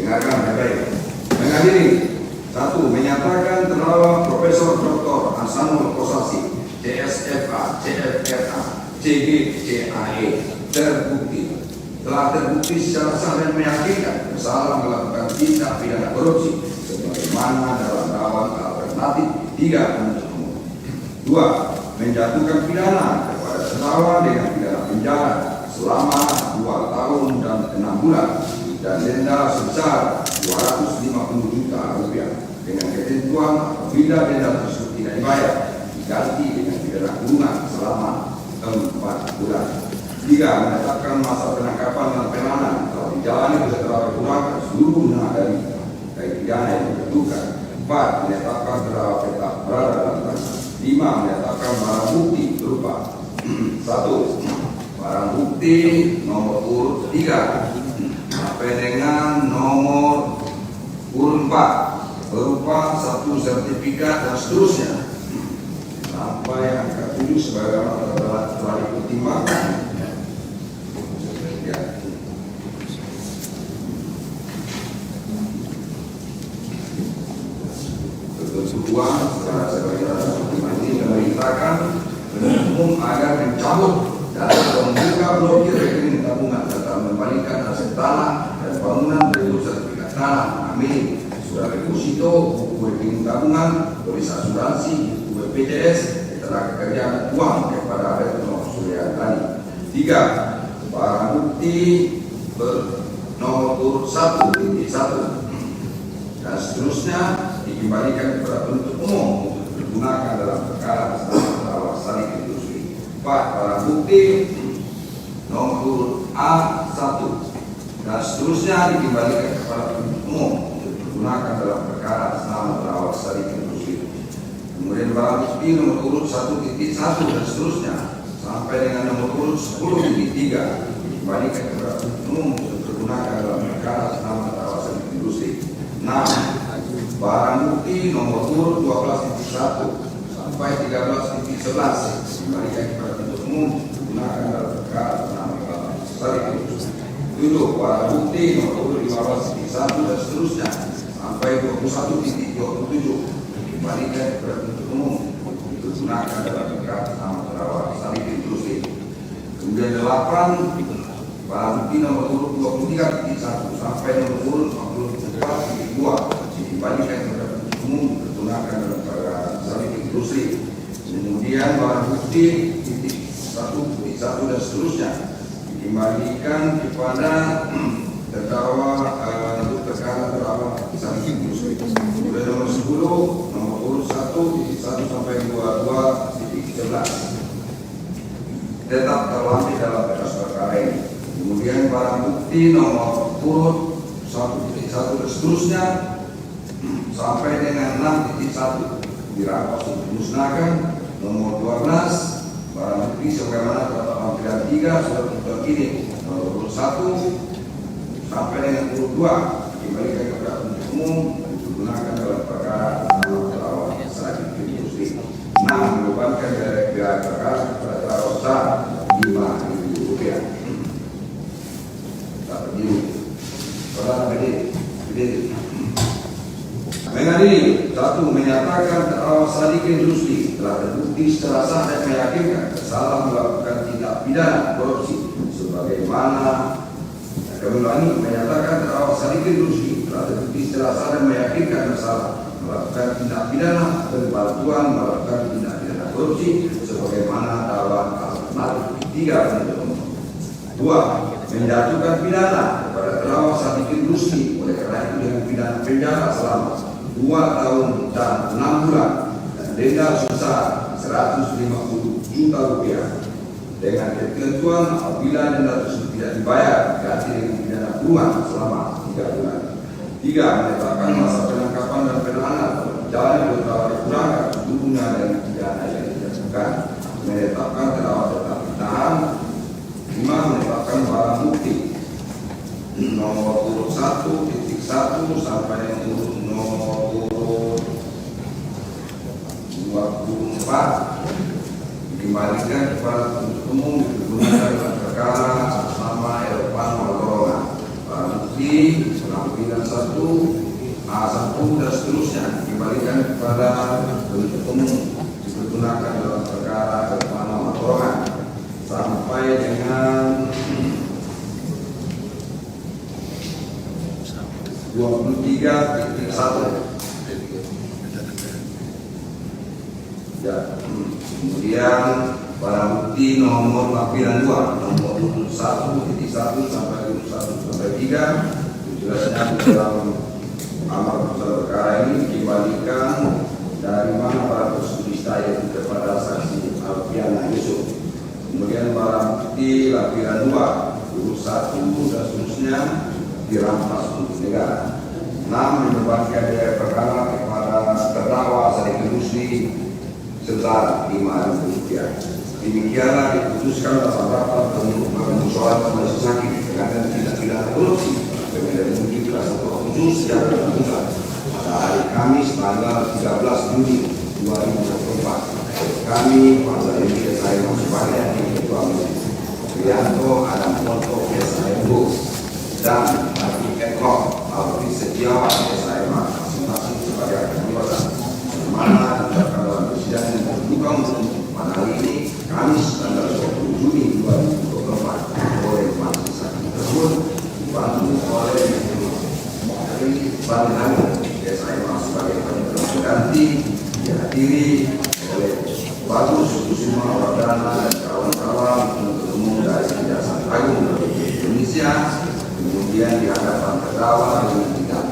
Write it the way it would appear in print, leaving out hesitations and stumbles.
Dengarkan baik-baik. Mengadili. 1. Menyatakan terdakwa Profesor Dr. Hasanul Kosasi, CSFA, CFRA, CG, CAE telah terbukti secara sah dan meyakinkan bersalah melakukan tindak pidana korupsi sebagaimana dalam dakwaan alternatif 3 penuntut umum. 2. Menjatuhkan pidana kepada terdakwa dengan pidana penjara selama 2 tahun dan 6 bulan dan denda sebesar 250 juta rupiah dengan ketentuan apabila denda tersebut tidak dibayar diganti dengan pidana kurungan selama 4 bulan. 3. Menetapkan masa penangkapan dan penahanan telah dijalani beserta kurungan seluruhnya dari pidana yang ditentukan. 4. Menetapkan terdakwa tetap berada dalam tahanan. 5. Menetapkan barang bukti berupa 1. Barang bukti nomor urut 3 sampai dengan nomor urut 4 berupa 1 sertifikat dan seterusnya sampai angka 7 sebagaimana telah dipertimbangkan. Kedua, sebagai ini memerintahkan penuntut umum agar mencabut dan membuka blokir rekening tabungan serta membalikan aset tanah dan bangunan berikut sertifikat tanah, amin, surat deposito, buku rekening tabungan, polis asuransi, buku BPJS, ketenaga kerjaan uang kepada Retno Suryadani. 3. Barang bukti nomor urut 1.1 dan seterusnya dikembalikan kepada penuntut umum untuk digunakan dalam perkara terdakwa Sadikin Rusli. 4. Barang bukti nomor urut A1 dan seterusnya dikembalikan kepada penuntut umum untuk digunakan dalam perkara terdakwa Sadikin Rusli. Kemudian barang bukti nomor urut 1.1 dan seterusnya sampai dengan nomor urut 10.3 dikembalikan kepada penuntut umum untuk digunakan dalam perkara terdakwa Sadikin Rusli. 6. Barang bukti nomor urut 12.1 sampai 13.11 dikembalikan kepada penuntut umum digunakan dalam perkara terdakwa Sadikin Rusli. 7. Barang bukti nomor urut 15.1 dan seterusnya sampai 21.27 dikembalikan kepada penuntut umum digunakan dalam perkara terdakwa Sadikin Rusli. Kemudian 8. Barang bukti nomor urut 23.1 sampai nomor urut 44.2 dikembalikan kepada penuntut umum digunakan dalam perkara Sadikin Rusli. Kemudian barang bukti titik 1 dan seterusnya dikembalikan kepada terdakwa untuk perkara terdakwa Sadikin Rusli. Kemudian nomor 10 nomor urut 1.1 sampai 22.11 tetap terlambat dalam berkas perkara ini. Kemudian barang bukti nomor urut 1.1 dan seterusnya sampai dengan 6.1 dirampas untuk dimusnahkan. Nomor 12 barang bukti sebagaimana dapat tampilan 3 surat tuntutan ini nomor urut 1 sampai dengan urut 2 dikembalikan kepada penuntut umum digunakan dalam perkara terdakwa Sadikin Rusli. 6. Membebankan biaya perkara kepada terdakwa besar Rp5.000. Tak berdiri. Saudara berdiri. Mengadili. 1. Menyatakan terdakwa Sadikin Rusli telah terbukti secara sah dan meyakinkan bersalah melakukan tindak pidana korupsi sebagaimana menyatakan terdakwa Sadikin Rusli telah terbukti secara sah dan meyakinkan bersalah melakukan tindak pidana berbantuan melakukan tindak pidana korupsi sebagaimana dakwaan alternatif 3 penuntut umum. 2. Menjatuhkan pidana kepada terdakwa Sadikin Rusli oleh karena itu dengan pidana penjara selama 2 tahun dan 6 bulan dan denda sebesar 150 juta rupiah dengan ketentuan apabila denda tersebut tidak dibayar ganti dengan pidana kurungan selama 3 bulan. 3. Menetapkan masa penangkapan dan penahanan berjalan beberapa dikurangan seluruhnya dari pidana yang dijatuhkan. Menetapkan terdakwa tetap ditahan. 5. Menetapkan barang bukti nomor urut 1.1 sampai nomor urut 24 dikembalikan kepada penuntut umum digunakan dalam perkara atas nama Elvan Malorona. Barang bukti Lampiran 1, A1 dan seterusnya dikembalikan kepada penuntut umum dipergunakan dalam perkara keamanan laporan sampai dengan 23.1. Ya, kemudian barang bukti nomor lampiran 2 nomor 1.1 sampai 1 sampai 3 jelasnya dalam amar putusan perkara ini dikembalikan dari mana para tersudah yaitu kepada saksi Alfiana Yusuf. Kemudian barang bukti lampiran 2 urut 1 dan seterusnya dirampas untuk negara. 6 membebankan biaya perkara kepada terdakwa Sadikin Rusli sebesar Rp5.000. Demikianlah diputuskan dalam rapat permusyawaratan majelis hakim dengan tindak pidana korupsi Pemda Mungkin khusus yang terbuka pada hari Kamis tanggal 13 Juni 2024. Kami pada ini saya sebagai Ketua Majelis Prianto Adam Ponto SIMO dan Martin Eko Alfred Setiawan SIMA masing-masing sebagai anggota mana dalam persidangan yang terbuka untuk pada hari ini Kamis tanggal 20 Juni 2024 oleh majelis hakim tersebut dibantu oleh Bang SIMA sebagai penyelenggara pengganti dihadiri oleh Bagus Kusuma Wardana dan kawan-kawan penuntut umum dari Kejaksaan Agung Republik Indonesia, kemudian di hadapan terdakwa dengan tidak